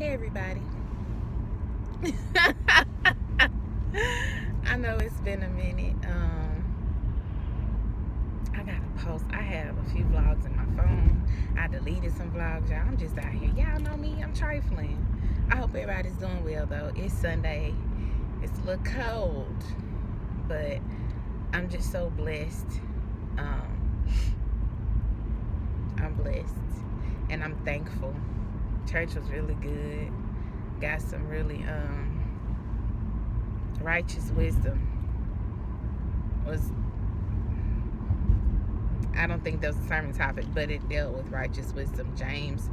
Hey everybody. I know it's been a minute. I gotta post. I have a few vlogs in my phone. I deleted some vlogs, y'all. I'm just out here. Y'all know me, I'm trifling. I hope everybody's doing well though. It's Sunday. It's a little cold, but I'm just so blessed. I'm blessed and I'm thankful. Church was really good. Got some really righteous wisdom. I don't think that was a sermon topic, but it dealt with righteous wisdom. James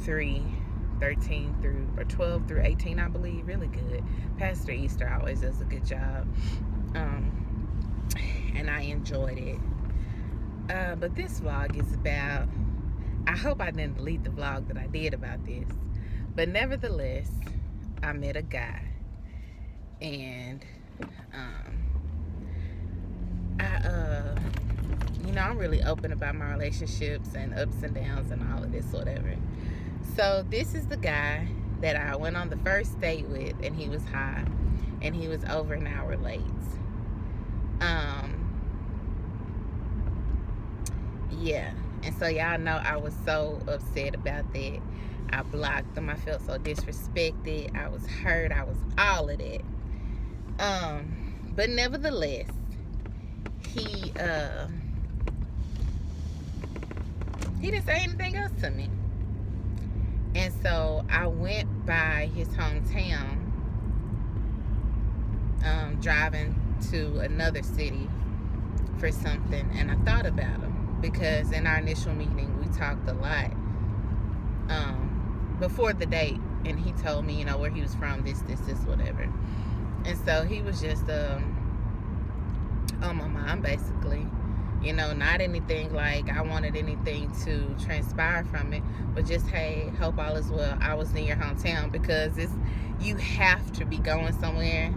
3:13 through, or 12 through 18, I believe. Really good. Pastor Easter always does a good job. And I enjoyed it. But this vlog is about, I hope I didn't delete the vlog that I did about this. But nevertheless, I met a guy. And I'm really open about my relationships and ups and downs and all of this, whatever. So this is the guy that I went on the first date with, and he was high, and he was over an hour late. Yeah, and so y'all know I was so upset about that. I blocked him. I felt so disrespected. I was hurt. I was all of that. But nevertheless, he didn't say anything else to me. And so I went by his hometown, driving to another city for something, and I thought about him because in our initial meeting we talked a lot before the date, and he told me, where he was from, this, whatever. And so he was just on my mind, basically. Not anything like I wanted anything to transpire from it, but just, hey, hope all is well. I was in your hometown because you have to be going somewhere.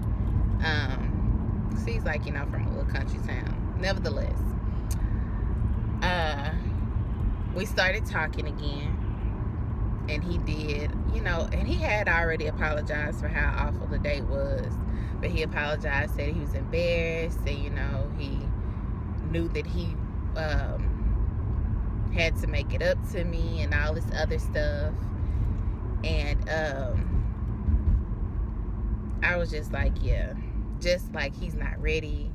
He's like, from a little country town. Nevertheless, we started talking again, and he did, and he had already apologized for how awful the date was, but he apologized, said he was embarrassed, and he knew that he had to make it up to me and all this other stuff. And I was just like, yeah, just like he's not ready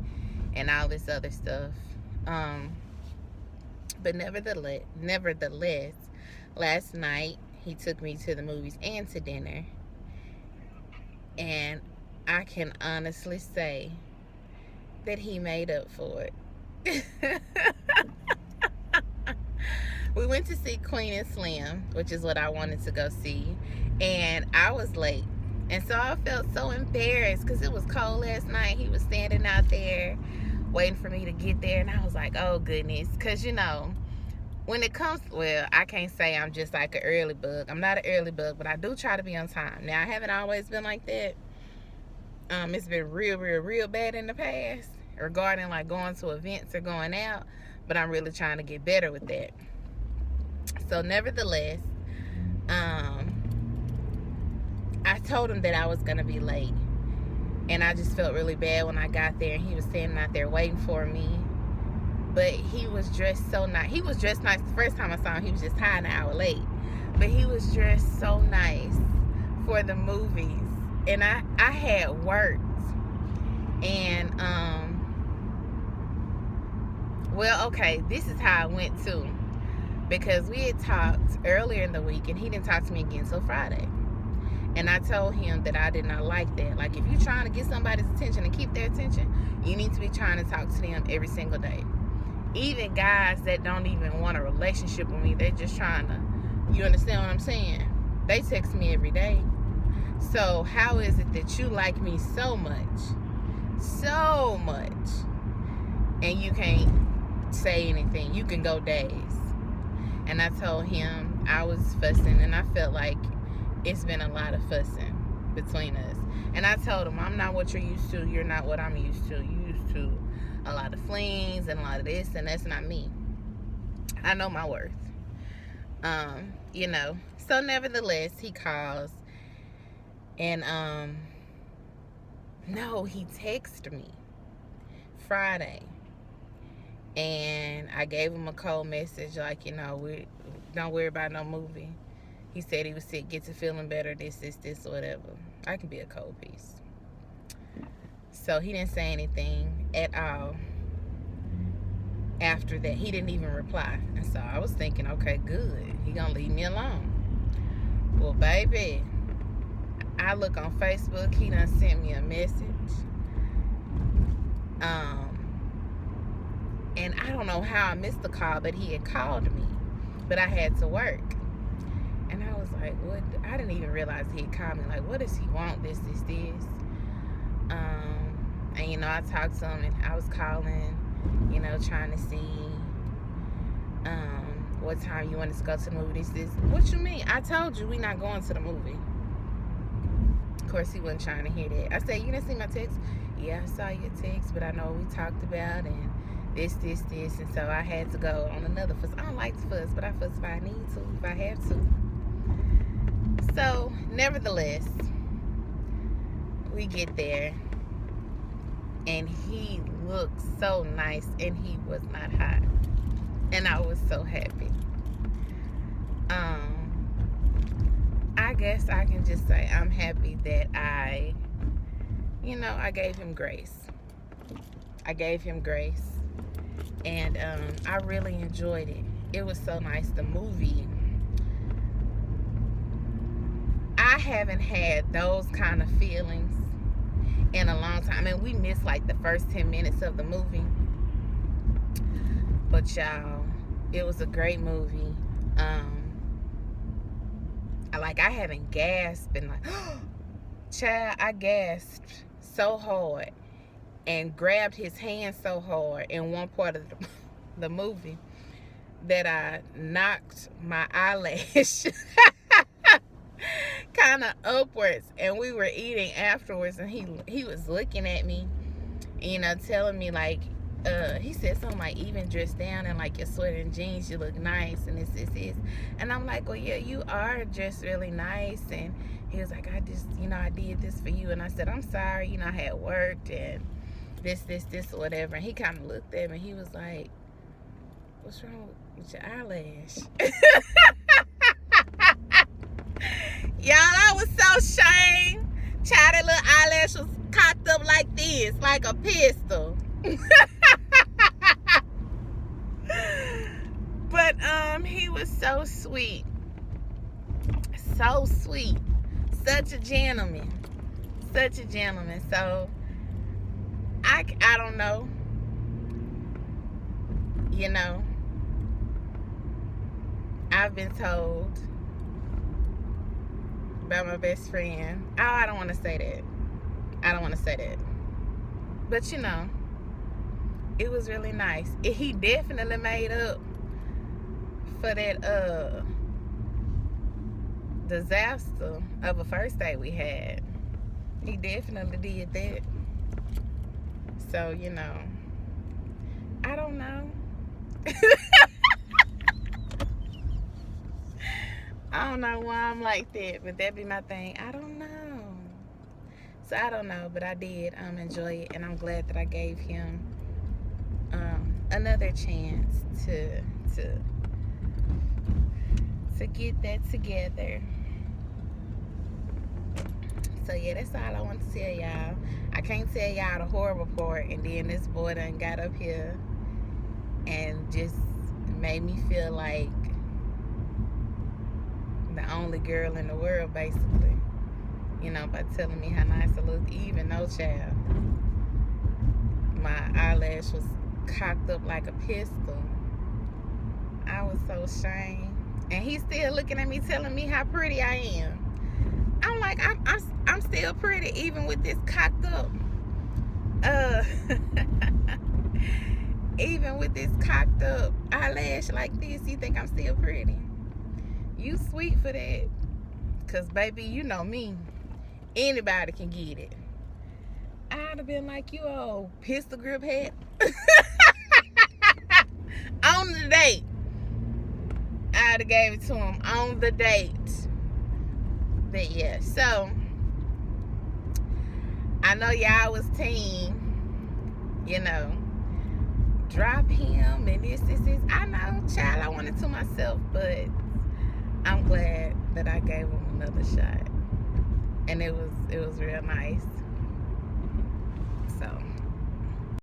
and all this other stuff. But nevertheless, last night he took me to the movies and to dinner, and I can honestly say that he made up for it. We went to see Queen and Slim, which is what I wanted to go see, and I was late, and so I felt so embarrassed because it was cold last night. He was standing out there waiting for me to get there, and I was like, oh goodness, because when it comes, well, I can't say I'm just like an early bug. I'm not an early bug, but I do try to be on time. Now, I haven't always been like that. It's been real bad in the past regarding like going to events or going out, but I'm really trying to get better with that. So nevertheless, I told him that I was gonna be late, and I just felt really bad when I got there and he was standing out there waiting for me. But he was dressed so nice. He was dressed nice. The first time I saw him, he was just high an hour late, but he was dressed so nice for the movies. And I had worked, and well, okay, this is how I went too, because we had talked earlier in the week and he didn't talk to me again till Friday. And I told him that I did not like that. Like, if you're trying to get somebody's attention and keep their attention, you need to be trying to talk to them every single day. Even guys that don't even want a relationship with me, they're just trying to, you understand what I'm saying? They text me every day. So how is it that you like me so much, and you can't say anything? You can go days. And I told him I was fussing, and I felt like it's been a lot of fussing between us. And I told him, I'm not what you're used to. You're not what I'm used to. You're used to a lot of flings and a lot of this, and that's not me. I know my worth. You know. So nevertheless, he calls and no, he texted me Friday. And I gave him a cold message like, you know, we don't worry about no movie. He said he was sick, get to feeling better, this, whatever. I can be a cold piece. So he didn't say anything at all after that. He didn't even reply. And so I was thinking, okay, good. He gonna leave me alone. Well, baby, I look on Facebook. He done sent me a message. And I don't know how I missed the call, but he had called me. But I had to work. And I was like, what? I didn't even realize he had called me. Like, what does he want? This. And, you know, I talked to him, and I was calling, you know, trying to see what time you want us to go to the movie. This. What you mean? I told you we not going to the movie. Of course, he wasn't trying to hear that. I said, you didn't see my text? Yeah, I saw your text, but I know what we talked about, and this. And so I had to go on another fuss. I don't like to fuss, but I fuss if I need to, if I have to. So, nevertheless, we get there, and he looked so nice, and he was not hot. And I was so happy. I guess I can just say I'm happy that I gave him grace. And I really enjoyed it. It was so nice. The movie, I haven't had those kind of feelings in a long time. I mean, we missed like the first 10 minutes of the movie. But y'all, it was a great movie. I haven't gasped and like, child, I gasped so hard and grabbed his hand so hard in one part of the movie that I knocked my eyelash kind of upwards. And we were eating afterwards, and he was looking at me, you know, telling me like, he said something like, even dressed down in like your sweater and jeans, you look nice, and this. And I'm like, well, yeah, you are dressed really nice. And he was like, I just, you know, I did this for you. And I said, I'm sorry, you know, I had worked and this, or whatever. And he kind of looked at me. He was like, what's wrong with your eyelash? Y'all, I was so ashamed. Child, that little eyelash was cocked up like this, like a pistol. But he was so sweet. So sweet. Such a gentleman. So I don't know. You know, I've been told by my best friend. Oh, I don't want to say that. But you know, it was really nice. He definitely made up for that disaster of a first date we had. He definitely did that. So, you know, I don't know. I don't know why I'm like that, but that be my thing. I don't know. So I don't know, but I did enjoy it, and I'm glad that I gave him another chance to get that together. So yeah, that's all I want to tell y'all. I can't tell y'all the horrible part, and then this boy done got up here and just made me feel like the only girl in the world, basically. You know, by telling me how nice I looked, even though, child, my eyelash was cocked up like a pistol. I was so ashamed. And he's still looking at me, telling me how pretty I am. I'm like, I'm still pretty, even with this cocked up. Even with this cocked up eyelash like this, you think I'm still pretty? You sweet for that. Cause baby, you know me. Anybody can get it. I'd have been like, you old pistol grip head. On the date. I'd have gave it to him on the date. But yeah, so I know y'all was team, you know, drop him and this. I know, child, I wanted to myself, but I'm glad that I gave him another shot. And it was real nice. So